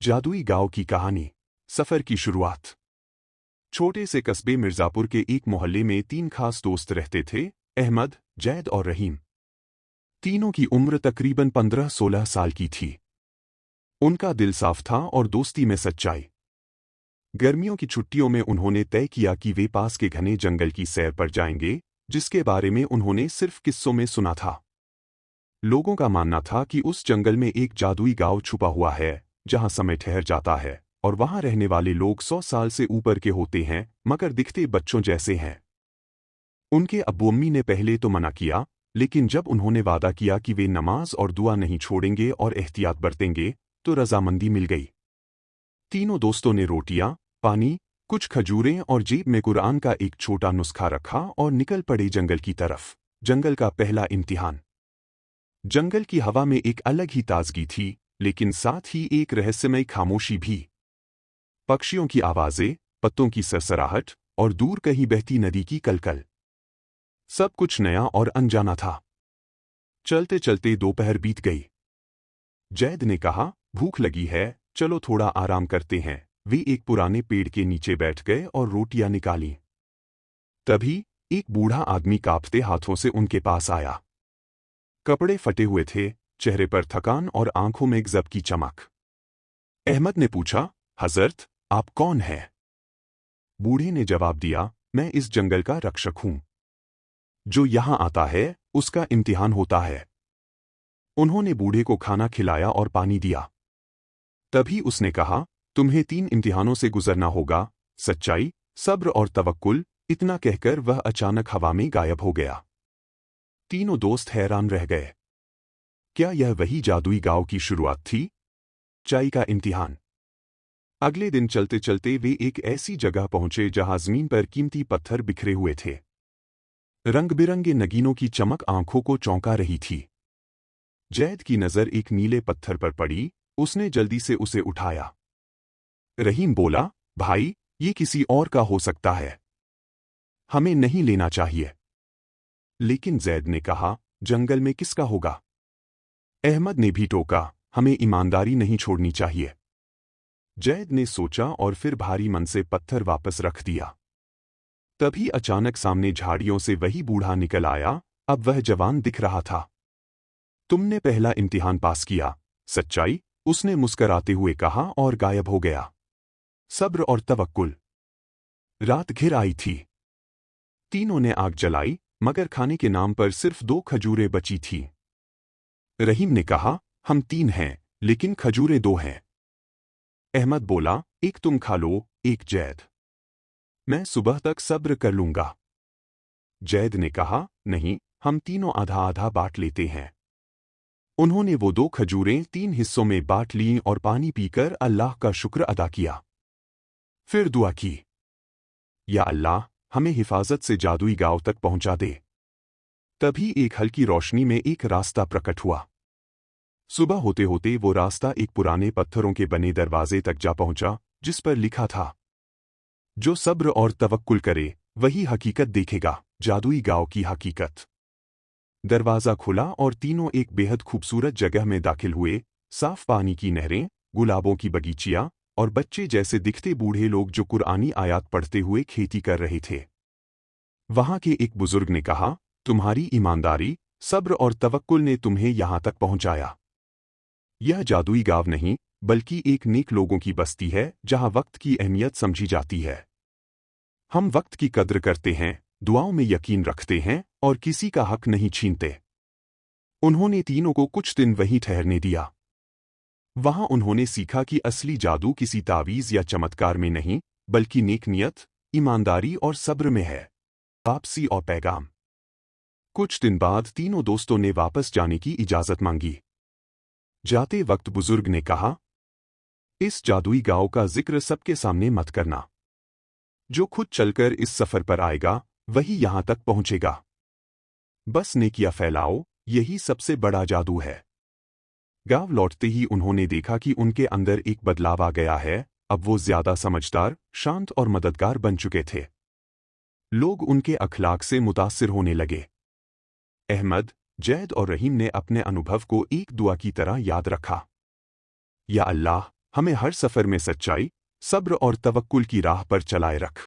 जादुई गांव की कहानी। सफर की शुरुआत। छोटे से कस्बे मिर्जापुर के एक मोहल्ले में 3 खास दोस्त रहते थे, अहमद, जैद और रहीम। तीनों की उम्र तकरीबन 15-16 साल की थी। उनका दिल साफ था और दोस्ती में सच्चाई। गर्मियों की छुट्टियों में उन्होंने तय किया कि वे पास के घने जंगल की सैर पर जाएंगे, जिसके बारे में उन्होंने सिर्फ किस्सों में सुना था। लोगों का मानना था कि उस जंगल में एक जादुई गांव छुपा हुआ है, जहां समय ठहर जाता है और वहां रहने वाले लोग 100 साल से ऊपर के होते हैं, मगर दिखते बच्चों जैसे हैं। उनके अब्बू अम्मी ने पहले तो मना किया, लेकिन जब उन्होंने वादा किया कि वे नमाज और दुआ नहीं छोड़ेंगे और एहतियात बरतेंगे, तो रजामंदी मिल गई। तीनों दोस्तों ने रोटियां, पानी, कुछ खजूरें और जेब में कुरान का एक छोटा नुस्खा रखा और निकल पड़े जंगल की तरफ। जंगल का पहला इम्तिहान। जंगल की हवा में एक अलग ही ताजगी थी, लेकिन साथ ही एक रहस्यमय खामोशी भी। पक्षियों की आवाजें, पत्तों की सरसराहट और दूर कहीं बहती नदी की कलकल। सब कुछ नया और अनजाना था। चलते चलते दोपहर बीत गई। जैद ने कहा, भूख लगी है, चलो थोड़ा आराम करते हैं। वे एक पुराने पेड़ के नीचे बैठ गए और रोटियां निकालीं। तभी एक बूढ़ा आदमी कांपते हाथों से उनके पास आया। कपड़े फटे हुए थे, चेहरे पर थकान और आंखों में गजब की चमक। अहमद ने पूछा, हजरत, आप कौन हैं? बूढ़े ने जवाब दिया, मैं इस जंगल का रक्षक हूं। जो यहां आता है, उसका इम्तिहान होता है। उन्होंने बूढ़े को खाना खिलाया और पानी दिया। तभी उसने कहा, तुम्हें 3 इम्तिहानों से गुजरना होगा, सच्चाई, सब्र और तवक्कुल। इतना कहकर वह अचानक हवा में गायब हो गया। तीनों दोस्त हैरान रह गए। क्या यह वही जादुई गांव की शुरुआत थी? चाय का इम्तिहान। अगले दिन चलते चलते वे एक ऐसी जगह पहुंचे जहां जमीन पर कीमती पत्थर बिखरे हुए थे। रंग बिरंगे नगीनों की चमक आंखों को चौंका रही थी। जैद की नजर एक नीले पत्थर पर पड़ी, उसने जल्दी से उसे उठाया। रहीम बोला, भाई, ये किसी और का हो सकता है। हमें नहीं लेना चाहिए। लेकिन जैद ने कहा, जंगल में किसका होगा? अहमद ने भी टोका, हमें ईमानदारी नहीं छोड़नी चाहिए। जैद ने सोचा और फिर भारी मन से पत्थर वापस रख दिया। तभी अचानक सामने झाड़ियों से वही बूढ़ा निकल आया। अब वह जवान दिख रहा था। तुमने पहला इम्तिहान पास किया, सच्चाई, उसने मुस्कराते हुए कहा और गायब हो गया। सब्र और तवक्कुल। रात घिर आई थी। तीनों ने आग जलाई, मगर खाने के नाम पर सिर्फ 2 खजूरें बची थीं। रहीम ने कहा, हम 3 हैं, लेकिन खजूरें 2 हैं। अहमद बोला, एक तुम खा लो, एक जैद। मैं सुबह तक सब्र कर लूंगा। जैद ने कहा, नहीं, हम तीनों आधा आधा बांट लेते हैं। उन्होंने वो 2 खजूरें 3 हिस्सों में बांट लीं और पानी पीकर अल्लाह का शुक्र अदा किया। फिर दुआ की, या अल्लाह, हमें हिफाजत से जादुई गांव तक पहुंचा दे। तभी एक हल्की रोशनी में एक रास्ता प्रकट हुआ। सुबह होते होते वो रास्ता एक पुराने पत्थरों के बने दरवाजे तक जा पहुंचा, जिस पर लिखा था, जो सब्र और तवक्कुल करे, वही हकीकत देखेगा। जादुई गांव की हकीकत। दरवाजा खुला और तीनों एक बेहद खूबसूरत जगह में दाखिल हुए। साफ पानी की नहरें, गुलाबों की बगीचियां और बच्चे जैसे दिखते बूढ़े लोग जो कुरानी आयात पढ़ते हुए खेती कर रहे थे। वहां के एक बुजुर्ग ने कहा, तुम्हारी ईमानदारी, सब्र और तवक्कुल ने तुम्हें यहां तक पहुंचाया। यह जादुई गांव नहीं, बल्कि एक नेक लोगों की बस्ती है, जहां वक्त की अहमियत समझी जाती है। हम वक्त की कद्र करते हैं, दुआओं में यकीन रखते हैं और किसी का हक नहीं छीनते। उन्होंने तीनों को कुछ दिन वहीं ठहरने दिया। वहां उन्होंने सीखा कि असली जादू किसी तावीज या चमत्कार में नहीं, बल्कि नेक नियत, ईमानदारी और सब्र में है। वापसी और पैगाम। कुछ दिन बाद तीनों दोस्तों ने वापस जाने की इजाजत मांगी। जाते वक्त बुजुर्ग ने कहा, इस जादुई गांव का जिक्र सबके सामने मत करना। जो खुद चलकर इस सफर पर आएगा, वही यहां तक पहुंचेगा। बस नेकियां फैलाओ, यही सबसे बड़ा जादू है। गांव लौटते ही उन्होंने देखा कि उनके अंदर एक बदलाव आ गया है। अब वो ज्यादा समझदार, शांत और मददगार बन चुके थे। लोग उनके अखलाक से मुतासिर होने लगे। अहमद, जैद और रहीम ने अपने अनुभव को एक दुआ की तरह याद रखा। या अल्लाह, ہمیں ہر سفر میں سچائی، صبر اور توکل کی راہ پر چلائے رکھ۔